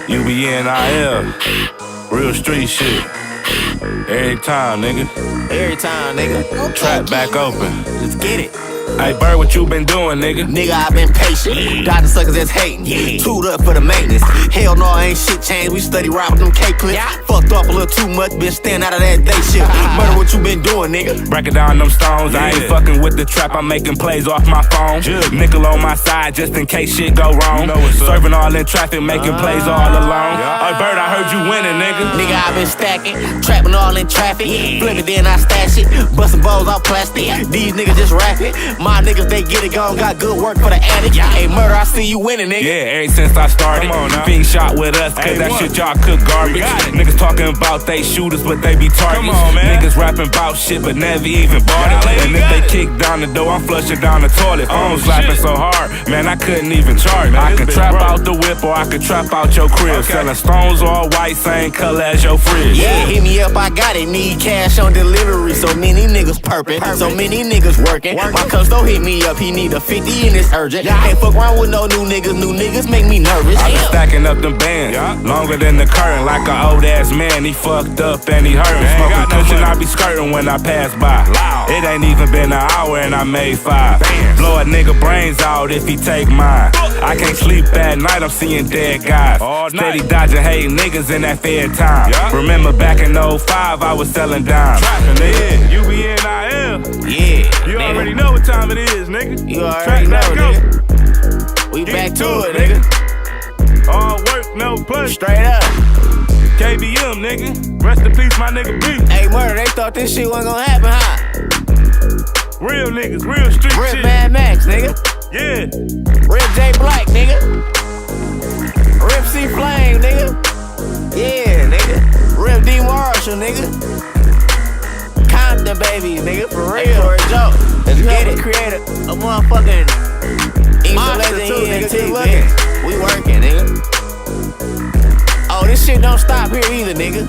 UBNIL, real street shit. Every time, nigga. Every time, nigga. Trap back open. Let's get it. Hey, Bird, what you been doing, nigga? Nigga, I been patient. Got the suckers that's hating. Tooled up for the maintenance. Hell no, ain't shit changed. We study right with them K-clips. Fucked up a little too much, bitch. Stand out of that day shit. Murder, what you been doing, nigga? Breaking down them stones. I ain't fucking with the trap. I'm making plays off my phone. Nickel on my side just in case shit go wrong. Serving all in traffic, making plays all alone. Hey, Bird, I heard you winning, nigga. Nigga, I been stacking. Trapping all in traffic. Flip it, then I stash it. Busting bowls off plastic. These niggas just rapping. My niggas, they get it gone, got good work for the addict. Hey, Murder, I see you winning, nigga. Yeah, ever since I started. Fiend shot with us, cause that shit y'all cook garbage. Niggas talking about they shooters, but they be targets. Niggas rapping about shit, but never even bought it. And if they kick down the door, I'm flushing down the toilet. Phone slapping so hard, man, I couldn't even charge. I could trap out the whip, or I could trap out your crib. Selling stones all white, same color as your fridge. Yeah, hit me up, I got it. Need cash on delivery. So many niggas perping, so many niggas working. My custo hit me up, he need a 50 and it's urgent. Ain't fuck around with no new niggas make me nervous. I been stacking up them bands, longer than the curtain. Like an old ass man, he fucked up and he hurtin'. Smoking cushion, I be skirting when I pass by. It ain't even been an hour and I made 5. Blow a nigga brains out if he take mine. I can't sleep at night, I'm seeing dead guys. Steady dodging hating niggas in that fair time. Remember back in 05, I was selling dimes. UBNIL. Yeah, you already know what time it is, nigga. You already know, nigga. We back to it, nigga. All work, no play. Straight up. KBM, nigga. Rest in peace, my nigga B. Hey, Murder, they thought this shit wasn't gonna happen, huh? Real niggas, real street Rip shit. Mad Max, nigga. Yeah. Rip J Black, nigga. Rip C Flame, nigga. Yeah, nigga. Rip D Marshall, nigga. Compton babies, nigga, for real. Hey, for a joke. Let's get it. Create a motherfucking monster too, nigga. Keep looking. We working, nigga. Oh, this shit don't stop here either, nigga.